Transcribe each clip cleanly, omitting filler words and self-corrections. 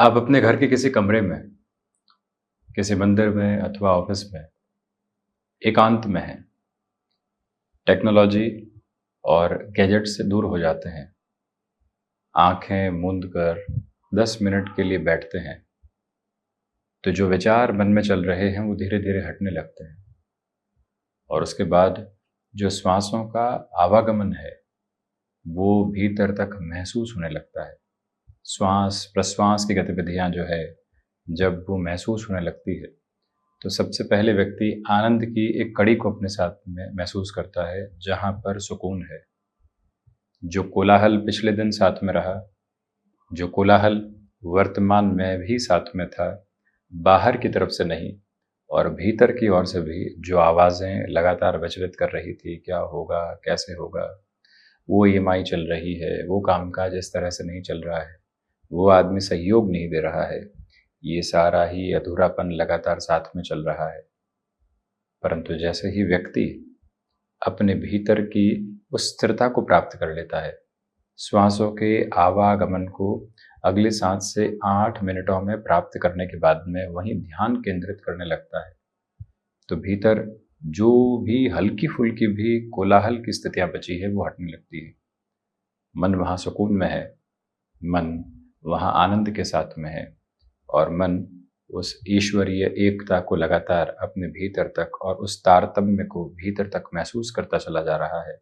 आप अपने घर के किसी कमरे में, किसी मंदिर में अथवा ऑफिस में एकांत में हैं, टेक्नोलॉजी और गैजेट से दूर हो जाते हैं, आंखें मूंद कर 10 मिनट के लिए बैठते हैं, तो जो विचार मन में चल रहे हैं वो धीरे धीरे हटने लगते हैं। और उसके बाद जो श्वासों का आवागमन है वो भीतर तक महसूस होने लगता है। श्वास प्रश्वास की गतिविधियां जो है जब वो महसूस होने लगती है तो सबसे पहले व्यक्ति आनंद की एक कड़ी को अपने साथ में महसूस करता है, जहां पर सुकून है। जो कोलाहल पिछले दिन साथ में रहा, जो कोलाहल वर्तमान में भी साथ में था, बाहर की तरफ से नहीं और भीतर की ओर से भी जो आवाज़ें लगातार विचलित कर रही थी, क्या होगा, कैसे होगा, वो ईएमआई चल रही है, वो कामकाज इस तरह से नहीं चल रहा है, वो आदमी सहयोग नहीं दे रहा है, ये सारा ही अधूरापन लगातार साथ में चल रहा है। परंतु जैसे ही व्यक्ति अपने भीतर की उस स्थिरता को प्राप्त कर लेता है, श्वासों के आवागमन को अगले 7 से 8 मिनटों में प्राप्त करने के बाद में वहीं ध्यान केंद्रित करने लगता है, तो भीतर जो भी हल्की फुल्की भी कोलाहल की स्थितियां बची है वो हटने लगती है। मन वहाँ सुकून में है, मन वहाँ आनंद के साथ में है और मन उस ईश्वरीय एकता को लगातार अपने भीतर तक और उस तारतम्य को भीतर तक महसूस करता चला जा रहा है,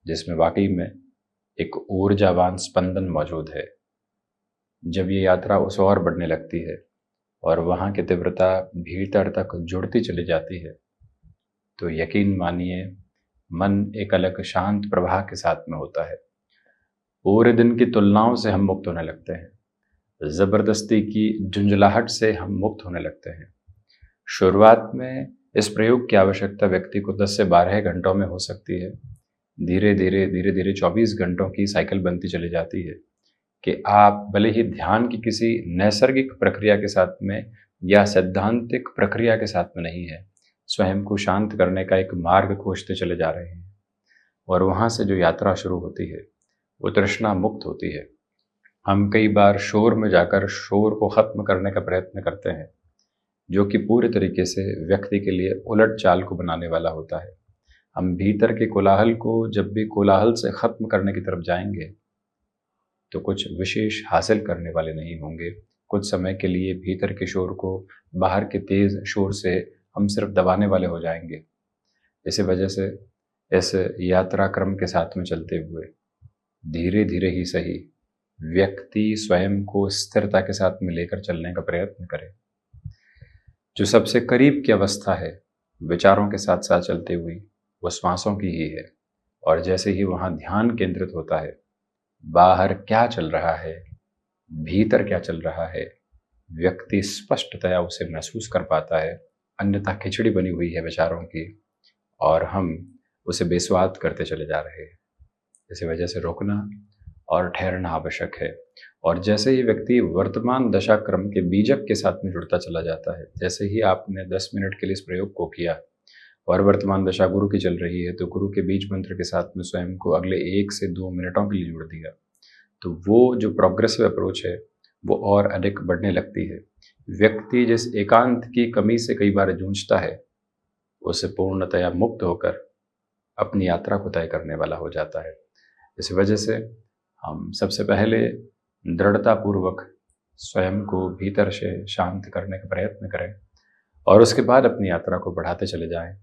जिसमें वाकई में एक ऊर्जावान स्पंदन मौजूद है। जब ये यात्रा उस ओर बढ़ने लगती है और वहाँ की तीव्रता भीतर तक जुड़ती चली जाती है, तो यकीन मानिए मन एक अलग शांत प्रवाह के साथ में होता है। पूरे दिन की तुलनाओं से हम मुक्त होने लगते हैं, जबरदस्ती की झुंझलाहट से हम मुक्त होने लगते हैं। शुरुआत में इस प्रयोग की आवश्यकता व्यक्ति को 10 से 12 घंटों में हो सकती है। धीरे धीरे 24 घंटों की साइकिल बनती चली जाती है कि आप भले ही ध्यान की किसी नैसर्गिक प्रक्रिया के साथ में या सैद्धांतिक प्रक्रिया के साथ में नहीं है, स्वयं को शांत करने का एक मार्ग खोजते चले जा रहे हैं। और वहाँ से जो यात्रा शुरू होती है वो तृष्णा मुक्त होती है। हम कई बार शोर में जाकर शोर को खत्म करने का प्रयत्न करते हैं, जो कि पूरे तरीके से व्यक्ति के लिए उलट चाल को बनाने वाला होता है। हम भीतर के कोलाहल को जब भी कोलाहल से खत्म करने की तरफ जाएंगे तो कुछ विशेष हासिल करने वाले नहीं होंगे। कुछ समय के लिए भीतर के शोर को बाहर के तेज शोर से हम सिर्फ दबाने वाले हो जाएंगे। इसी वजह से इस यात्रा क्रम के साथ में चलते हुए धीरे धीरे ही सही व्यक्ति स्वयं को स्थिरता के साथ में लेकर चलने का प्रयत्न करे। जो सबसे करीब की अवस्था है विचारों के साथ साथ चलते हुई, वो श्वासों की ही है। और जैसे ही वहाँ ध्यान केंद्रित होता है, बाहर क्या चल रहा है, भीतर क्या चल रहा है, व्यक्ति स्पष्टतया उसे महसूस कर पाता है। अन्यथा खिचड़ी बनी हुई है विचारों की और हम उसे बेस्वाद करते चले जा रहे हैं। इसी वजह से रुकना और ठहरना आवश्यक है। और जैसे ही व्यक्ति वर्तमान दशा क्रम के बीजक के साथ में जुड़ता चला जाता है, जैसे ही आपने 10 मिनट के लिए इस प्रयोग को किया और वर्तमान दशा गुरु की चल रही है, तो गुरु के बीज मंत्र के साथ में स्वयं को अगले 1 से 2 मिनटों के लिए जोड़ दिया, तो वो जो प्रोग्रेसिव अप्रोच है वो और अधिक बढ़ने लगती है। व्यक्ति जिस एकांत की कमी से कई बार जूझता है, उससे पूर्णतया मुक्त होकर अपनी यात्रा को तय करने वाला हो जाता है। इस वजह से हम सबसे पहले दृढ़तापूर्वक स्वयं को भीतर से शांत करने का प्रयत्न करें और उसके बाद अपनी यात्रा को बढ़ाते चले जाएं,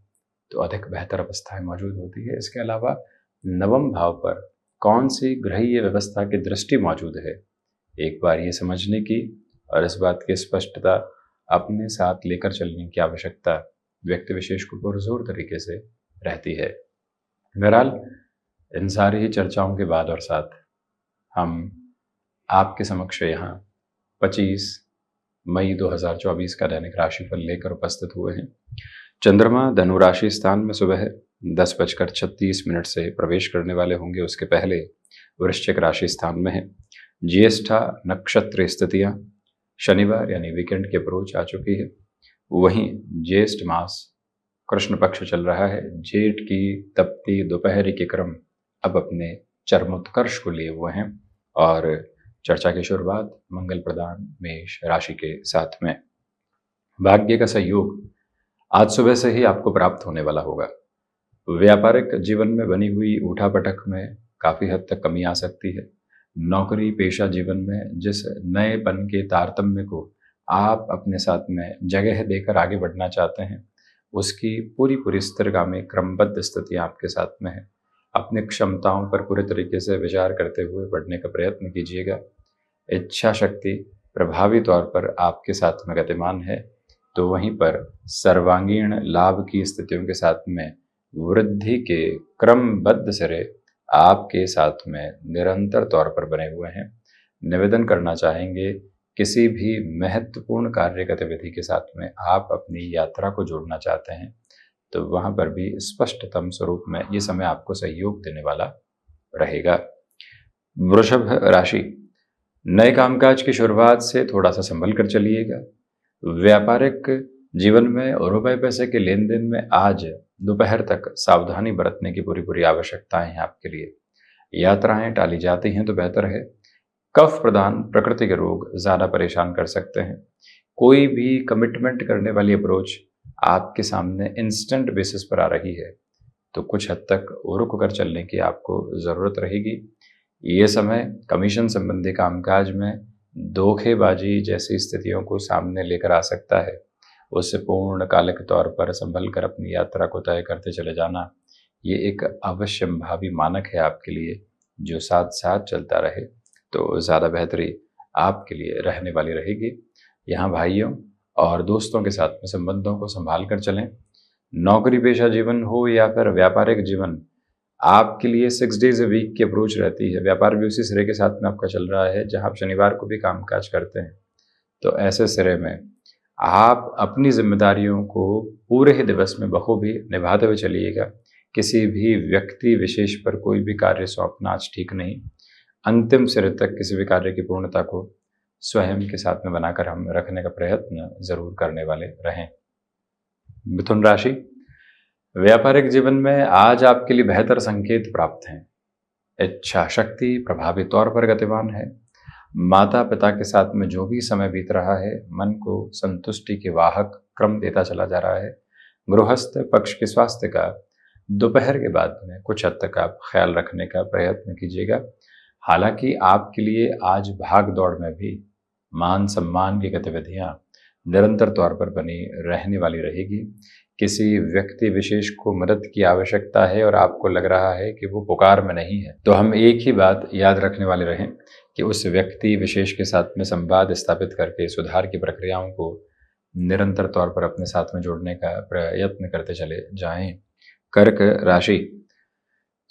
तो अधिक बेहतर अवस्थाएं मौजूद होती है। इसके अलावा नवम भाव पर कौन सी ग्रहीय व्यवस्था की दृष्टि मौजूद है, एक बार ये समझने की और इस बात की स्पष्टता अपने साथ लेकर चलने की आवश्यकता व्यक्ति विशेष को पुरजोर तरीके से रहती है। बहरहाल इन सारी ही चर्चाओं के बाद और साथ हम आपके समक्ष यहाँ 25 मई 2024 का दैनिक राशिफल लेकर उपस्थित हुए हैं। चंद्रमा धनु राशि स्थान में सुबह 10:36 से प्रवेश करने वाले होंगे। उसके पहले वृश्चिक राशि स्थान में है। ज्येष्ठा नक्षत्र स्थितियां शनिवार यानी वीकेंड की अप्रोच आ चुकी है। वहीं ज्येष्ठ मास कृष्ण पक्ष चल रहा है। जेठ की तपती दोपहरी के क्रम अब अपने चरमोत्कर्ष को लिए हुए हैं और चर्चा की शुरुआत मंगल प्रदान मेष राशि के साथ में। भाग्य का सहयोग आज सुबह से ही आपको प्राप्त होने वाला होगा। व्यापारिक जीवन में बनी हुई उठापटक में काफ़ी हद तक कमी आ सकती है। नौकरी पेशा जीवन में जिस नएपन के तारतम्य को आप अपने साथ में जगह देकर आगे बढ़ना चाहते हैं, उसकी पूरी पूरी स्थिरगामी क्रमबद्ध स्थितियाँ आपके साथ में है। अपनी क्षमताओं पर पूरे तरीके से विचार करते हुए बढ़ने का प्रयत्न कीजिएगा। इच्छा शक्ति प्रभावी तौर पर आपके साथ में गतिमान है, तो वहीं पर सर्वांगीण लाभ की स्थितियों के साथ में वृद्धि के क्रमबद्ध सिरे आपके साथ में निरंतर तौर पर बने हुए हैं। निवेदन करना चाहेंगे, किसी भी महत्वपूर्ण कार्य गतिविधि के साथ में आप अपनी यात्रा को जोड़ना चाहते हैं, तो वहाँ पर भी स्पष्टतम स्वरूप में ये समय आपको सहयोग देने वाला रहेगा। वृषभ राशि, नए कामकाज की शुरुआत से थोड़ा सा संभल कर चलिएगा। व्यापारिक जीवन में रुपए पैसे के लेन देन में आज दोपहर तक सावधानी बरतने की पूरी पूरी आवश्यकताएं हैं आपके लिए। यात्राएं टाली जाती हैं तो बेहतर है। कफ प्रदान प्रकृति के रोग ज़्यादा परेशान कर सकते हैं। कोई भी कमिटमेंट करने वाली अप्रोच आपके सामने इंस्टेंट बेसिस पर आ रही है, तो कुछ हद तक रुक कर चलने की आपको ज़रूरत रहेगी। ये समय कमीशन संबंधी कामकाज में धोखेबाजी जैसी स्थितियों को सामने लेकर आ सकता है। उससे पूर्णकालिक तौर पर संभल कर अपनी यात्रा को तय करते चले जाना, ये एक अवश्यंभावी मानक है आपके लिए, जो साथ साथ चलता रहे तो ज़्यादा बेहतरी आपके लिए रहने वाली रहेगी। यहाँ भाइयों और दोस्तों के साथ में संबंधों को संभाल कर चलें। नौकरी पेशा जीवन हो या फिर व्यापारिक जीवन, आपके लिए 6 डेज ए वीक की अप्रोच रहती है। व्यापार भी उसी सिरे के साथ में आपका चल रहा है जहाँ आप शनिवार को भी कामकाज करते हैं, तो ऐसे सिरे में आप अपनी जिम्मेदारियों को पूरे ही दिवस में बखूबी निभाते हुए चलिएगा। किसी भी व्यक्ति विशेष पर कोई भी कार्य सौंपना आज ठीक नहीं। अंतिम सिरे तक किसी भी कार्य की पूर्णता को स्वयं के साथ में बनाकर हम रखने का प्रयत्न जरूर करने वाले रहें। मिथुन राशि, व्यापारिक जीवन में आज आपके लिए बेहतर संकेत प्राप्त हैं। इच्छा शक्ति प्रभावी तौर पर गतिमान है। माता पिता के साथ में जो भी समय बीत रहा है, मन को संतुष्टि के वाहक क्रम देता चला जा रहा है। गृहस्थ पक्ष के स्वास्थ्य का दोपहर के बाद में कुछ हद तक आप ख्याल रखने का प्रयत्न कीजिएगा। हालांकि आपके लिए आज भाग दौड़ में भी मान सम्मान की गतिविधियां निरंतर तौर पर बनी रहने वाली रहेगी। किसी व्यक्ति विशेष को मदद की आवश्यकता है और आपको लग रहा है कि वो पुकार में नहीं है, तो हम एक ही बात याद रखने वाले रहें कि उस व्यक्ति विशेष के साथ में संवाद स्थापित करके सुधार की प्रक्रियाओं को निरंतर तौर पर अपने साथ में जोड़ने का प्रयत्न करते चले जाएं। कर्क राशि,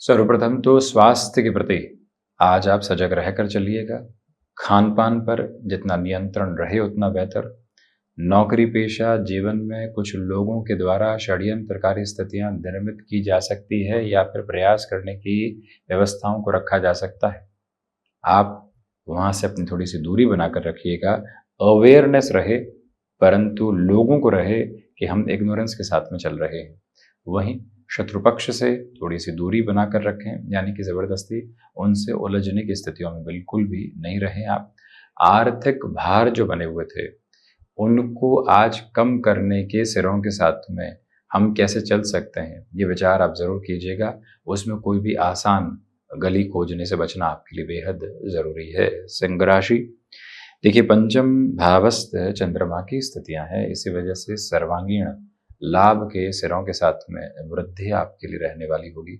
सर्वप्रथम तो स्वास्थ्य के प्रति आज आप सजग रहकर चलिएगा। खान पान पर जितना नियंत्रण रहे उतना बेहतर। नौकरी पेशा जीवन में कुछ लोगों के द्वारा षड्यंत्रकारी स्थितियां निर्मित की जा सकती है या फिर प्रयास करने की व्यवस्थाओं को रखा जा सकता है। आप वहाँ से अपनी थोड़ी सी दूरी बनाकर रखिएगा। अवेयरनेस रहे, परंतु लोगों को रहे कि हम इग्नोरेंस के साथ में चल रहे हैं। वहीं शत्रु पक्ष से थोड़ी सी दूरी बनाकर रखें, यानी कि ज़बरदस्ती उनसे उलझने की स्थितियों में बिल्कुल भी नहीं रहें आप। आर्थिक भार जो बने हुए थे, उनको आज कम करने के सिरों के साथ में हम कैसे चल सकते हैं, ये विचार आप ज़रूर कीजिएगा। उसमें कोई भी आसान गली खोजने से बचना आपके लिए बेहद ज़रूरी है। सिंह राशि, देखिए पंचम भावस्थ चंद्रमा की स्थितियां हैं, इसी वजह से सर्वांगीण लाभ के सिरों के साथ में वृद्धि आपके लिए रहने वाली होगी।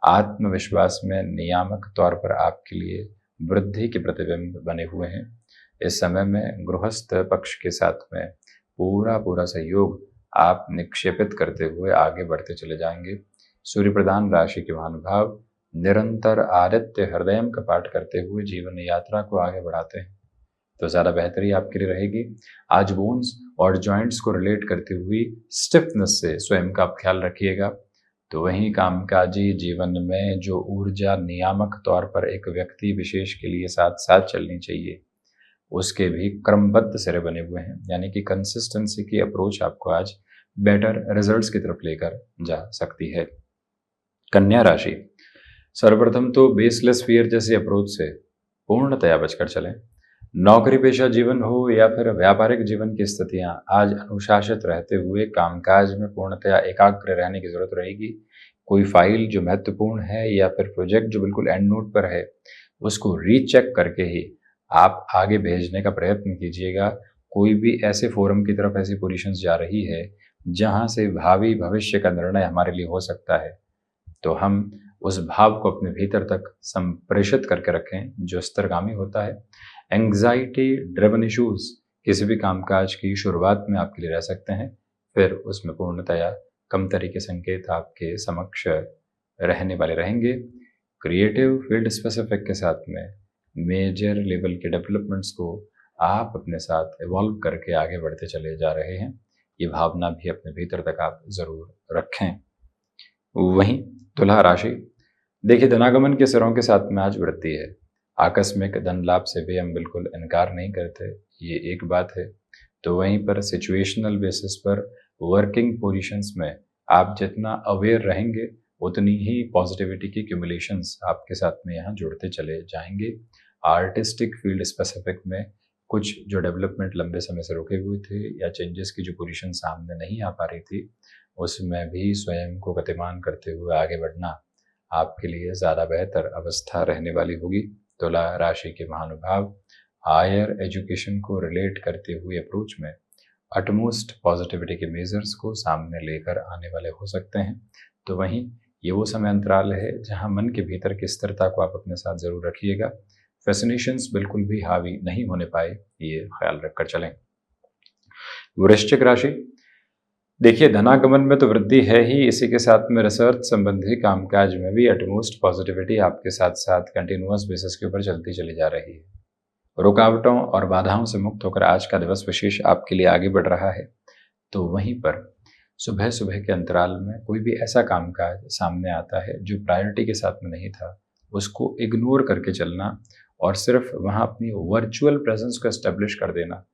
आत्मविश्वास में नियामक तौर पर आपके लिए वृद्धि के प्रतिबिंब बने हुए हैं। इस समय में गृहस्थ पक्ष के साथ में पूरा सहयोग आप निक्षेपित करते हुए आगे बढ़ते चले जाएंगे। सूर्य प्रधान राशि के महानुभाव निरंतर आदित्य हृदयम का पाठ करते हुए जीवन यात्रा को आगे बढ़ाते हैं, तो ज़्यादा बेहतरी आपके लिए रहेगी। आज बोन्स और जॉइंट्स को रिलेट करती हुई स्टिफनेस से स्वयं का आप ख्याल रखिएगा। तो वहीं कामकाजी जीवन में जो ऊर्जा नियामक तौर पर एक व्यक्ति विशेष के लिए साथ साथ चलनी चाहिए, उसके भी क्रमबद्ध सिरे बने हुए हैं, यानी कि कंसिस्टेंसी की अप्रोच आपको आज बेटर रिजल्ट्स की तरफ लेकर जा सकती है। कन्या राशि, सर्वप्रथम तो बेसलेस फियर जैसी अप्रोच से पूर्णतया बचकर चलें। नौकरी पेशा जीवन हो या फिर व्यापारिक जीवन की स्थितियां, आज अनुशासित रहते हुए कामकाज में पूर्णतया एकाग्र रहने की जरूरत रहेगी। कोई फाइल जो महत्वपूर्ण है या फिर प्रोजेक्ट जो बिल्कुल एंड नोट पर है, उसको रीचेक करके ही आप आगे भेजने का प्रयत्न कीजिएगा। कोई भी ऐसे फोरम की तरफ ऐसी पोजीशंस जा रही है जहां से भावी भविष्य का निर्णय हमारे लिए हो सकता है, तो हम उस भाव को अपने भीतर तक संप्रेषित करके रखें जो स्तरगामी होता है। एंग्जाइटी ड्रिवन इश्यूज किसी भी कामकाज की शुरुआत में आपके लिए रह सकते हैं, फिर उसमें पूर्णतया कम तरह के संकेत आपके समक्ष रहने वाले रहेंगे। क्रिएटिव फील्ड स्पेसिफिक के साथ में मेजर लेवल के डेवलपमेंट्स को आप अपने साथ इवॉल्व करके आगे बढ़ते चले जा रहे हैं, ये भावना भी अपने भीतर तक आप जरूर रखें। वहीं तुला राशि, देखिए धनागमन के सिरों के साथ में आज वृद्धि है। आकस्मिक धन लाभ से भी हम बिल्कुल इनकार नहीं करते, ये एक बात है। तो वहीं पर सिचुएशनल बेसिस पर वर्किंग पोजीशंस में आप जितना अवेयर रहेंगे उतनी ही पॉजिटिविटी की क्यूमुलेशंस आपके साथ में यहाँ जुड़ते चले जाएंगे। आर्टिस्टिक फील्ड स्पेसिफिक में कुछ जो डेवलपमेंट लंबे समय से रुके हुए थे या चेंजेस की जो पोजीशन सामने नहीं आ पा रही थी, उसमें भी स्वयं को गतिमान करते हुए आगे बढ़ना आपके लिए ज़्यादा बेहतर अवस्था रहने वाली होगी। तुला राशि के महानुभाव हायर एजुकेशन को रिलेट करते हुए अप्रोच में अटमोस्ट पॉजिटिविटी के मेजर्स को सामने लेकर आने वाले हो सकते हैं। तो वहीं ये वो समय अंतराल है जहां मन के भीतर की स्थिरता को आप अपने साथ जरूर रखिएगा। फैसिनेशंस बिल्कुल भी हावी नहीं होने पाए, ये ख्याल रखकर चलें। वृश्चिक राशि, देखिए धनागमन में तो वृद्धि है ही, इसी के साथ में रिसर्च संबंधी कामकाज में भी अटमोस्ट पॉजिटिविटी आपके साथ साथ कंटिन्यूअस बेसिस के ऊपर चलती चली जा रही है। रुकावटों और बाधाओं से मुक्त होकर आज का दिवस विशेष आपके लिए आगे बढ़ रहा है। तो वहीं पर सुबह सुबह के अंतराल में कोई भी ऐसा कामकाज सामने आता है जो प्रायोरिटी के साथ में नहीं था, उसको इग्नोर करके चलना और सिर्फ वहाँ अपनी वर्चुअल प्रेजेंस को एस्टेब्लिश कर देना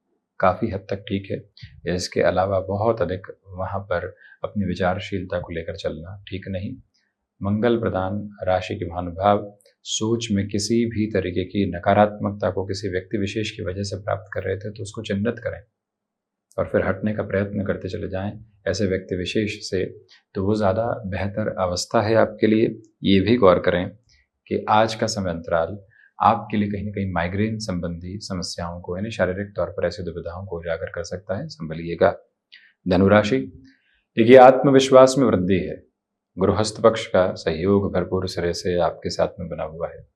काफ़ी हद तक ठीक है। इसके अलावा बहुत अधिक वहाँ पर अपनी विचारशीलता को लेकर चलना ठीक नहीं। मंगल प्रदान राशि के महानुभाव सोच में किसी भी तरीके की नकारात्मकता को किसी व्यक्ति विशेष की वजह से प्राप्त कर रहे थे तो उसको चिन्हित करें और फिर हटने का प्रयत्न करते चले जाएं ऐसे व्यक्ति विशेष से, तो वो ज़्यादा बेहतर अवस्था है आपके लिए। ये भी गौर करें कि आज का समय अंतराल आपके लिए कहीं ना कहीं माइग्रेन संबंधी समस्याओं को यानी शारीरिक तौर पर ऐसी दुविधाओं को उजागर कर सकता है, संभलिएगा। धनुराशि, देखिए आत्मविश्वास में वृद्धि है। गृहस्थ पक्ष का सहयोग भरपूर सिरे से आपके साथ में बना हुआ है।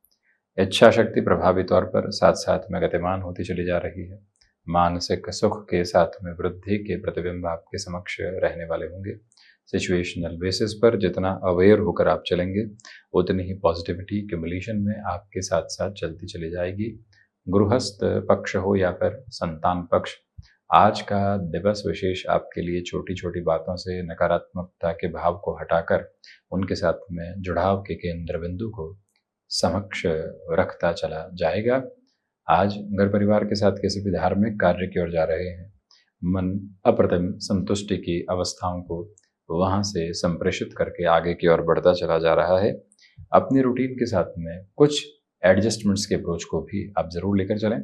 इच्छा शक्ति प्रभावी तौर पर साथ साथ में गतिमान होती चली जा रही है। मानसिक सुख के साथ में वृद्धि के प्रतिबिंब आपके समक्ष रहने वाले होंगे। सिचुएशनल बेसिस पर जितना अवेयर होकर आप चलेंगे उतनी ही पॉजिटिविटी क्यूमुलेशन में आपके साथ साथ चलती चली जाएगी। गृहस्थ पक्ष हो या फिर संतान पक्ष, आज का दिवस विशेष आपके लिए छोटी छोटी बातों से नकारात्मकता के भाव को हटाकर उनके साथ में जुड़ाव के केंद्र बिंदु को समक्ष रखता चला जाएगा। आज घर परिवार के साथ किसी भी धार्मिक कार्य की ओर जा रहे हैं, मन अप्रतिम संतुष्टि की अवस्थाओं को वहां से संप्रेषित करके आगे की ओर बढ़ता चला जा रहा है। अपनी रूटीन के साथ में कुछ एडजस्टमेंट्स के अप्रोच को भी आप जरूर लेकर चलें।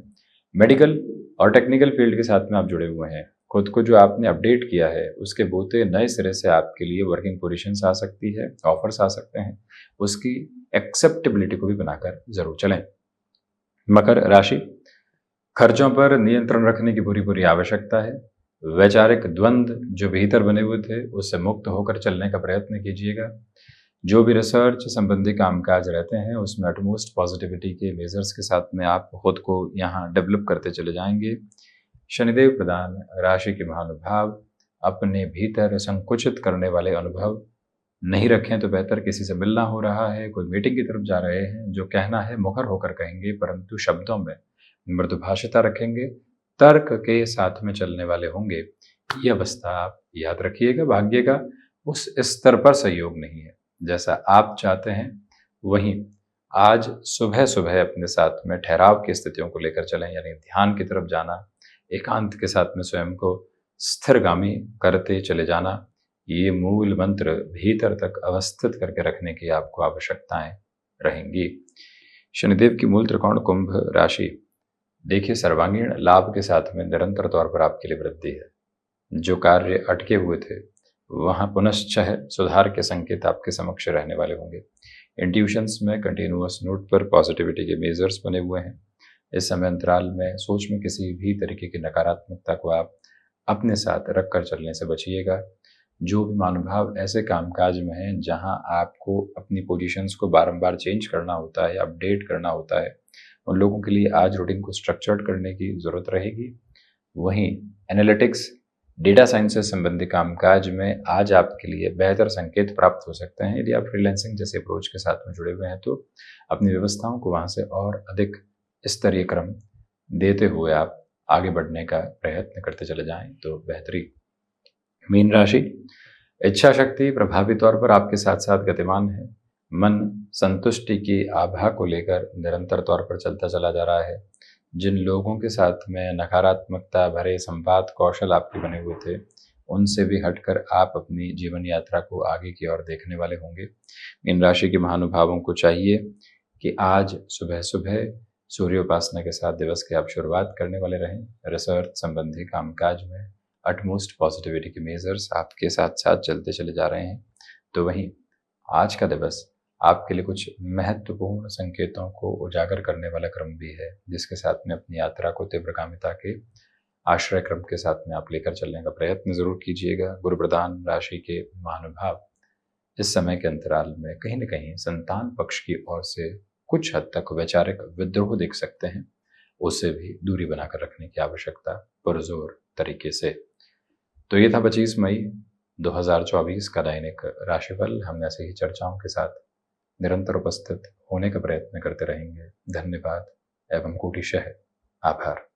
मेडिकल और टेक्निकल फील्ड के साथ में आप जुड़े हुए हैं, खुद को जो आपने अपडेट किया है उसके बोते नए सिरे से आपके लिए वर्किंग पोजीशंस आ सकती है, ऑफर्स आ सकते हैं, उसकी एक्सेप्टेबिलिटी को भी बनाकर जरूर चलें। मकर राशि, खर्चों पर नियंत्रण रखने की पूरी पूरी आवश्यकता है। वैचारिक द्वंद्व जो भीतर बने हुए थे उससे मुक्त होकर चलने का प्रयत्न कीजिएगा। जो भी रिसर्च संबंधी कामकाज रहते हैं उसमें अटमोस्ट पॉजिटिविटी के मेजर्स के साथ में आप खुद को यहाँ डेवलप करते चले जाएंगे। शनिदेव प्रदान राशि के महानुभाव अपने भीतर संकुचित करने वाले अनुभव नहीं रखें तो बेहतर। किसी से मिलना हो रहा है, कोई मीटिंग की तरफ जा रहे हैं, जो कहना है मुखर होकर कहेंगे परंतु शब्दों में मृदुभाषिता रखेंगे, तर्क के साथ में चलने वाले होंगे। ये अवस्था आप याद रखिएगा। भाग्य का उस स्तर पर सहयोग नहीं है जैसा आप चाहते हैं। वहीं आज सुबह सुबह अपने साथ में ठहराव की स्थितियों को लेकर चलें, यानी ध्यान की तरफ जाना, एकांत के साथ में स्वयं को स्थिरगामी करते चले जाना, ये मूल मंत्र भीतर तक अवस्थित करके रखने की आपको आवश्यकताएं रहेंगी। शनिदेव की मूल त्रिकोण कुंभ राशि, देखिए सर्वांगीण लाभ के साथ में निरंतर तौर पर आपके लिए वृद्धि है। जो कार्य अटके हुए थे वहाँ पुनश्चः सुधार के संकेत आपके समक्ष रहने वाले होंगे। इंट्यूशंस में कंटिन्यूअस नोट पर पॉजिटिविटी के मेजर्स बने हुए हैं। इस समय अंतराल में सोच में किसी भी तरीके की नकारात्मकता को आप अपने साथ रख कर चलने से बचिएगा। जो भी महानुभाव ऐसे कामकाज में हैं जहां आपको अपनी पोजीशंस को बारंबार चेंज करना होता है, अपडेट करना होता है, उन लोगों के लिए आज रूटीन को स्ट्रक्चर्ड करने की ज़रूरत रहेगी। वहीं एनालिटिक्स, डेटा साइंस से संबंधित कामकाज में आज आपके लिए बेहतर संकेत प्राप्त हो सकते हैं। यदि आप फ्रीलांसिंग जैसे अप्रोच के साथ में जुड़े हुए हैं तो अपनी व्यवस्थाओं को वहाँ से और अधिक स्तरीय क्रम देते हुए आप आगे बढ़ने का प्रयत्न करते चले जाएं तो बेहतरी। मीन राशि, इच्छा शक्ति प्रभावी तौर पर आपके साथ साथ गतिमान है। मन संतुष्टि की आभा को लेकर निरंतर तौर पर चलता चला जा रहा है। जिन लोगों के साथ में नकारात्मकता भरे संवाद कौशल आपके बने हुए थे, उनसे भी हटकर आप अपनी जीवन यात्रा को आगे की ओर देखने वाले होंगे। मीन राशि के महानुभावों को चाहिए कि आज सुबह सुबह सूर्योपासना के साथ दिवस की आप शुरुआत करने वाले रहें। रिसर्च संबंधी कामकाज में अटमोस्ट पॉजिटिविटी के मेजर्स आपके साथ साथ चलते चले जा रहे हैं। तो वहीं आज का दिवस आपके लिए कुछ महत्वपूर्ण संकेतों को उजागर करने वाला क्रम भी है, जिसके साथ में अपनी यात्रा को तीव्रगामिता के आश्रय क्रम के साथ में आप लेकर चलने का प्रयत्न जरूर कीजिएगा। गुरु प्रधान राशि के महानुभाव इस समय के अंतराल में कहीं न कहीं संतान पक्ष की ओर से कुछ हद तक वैचारिक विद्रोह देख सकते हैं। उससे भी दूरी बनाकर रखने की आवश्यकता पुरजोर तरीके से। तो ये था 25 मई 2024 का दैनिक राशिफल। हम ऐसे ही चर्चाओं के साथ निरंतर उपस्थित होने का प्रयत्न करते रहेंगे। धन्यवाद एवं कोटिशः आभार।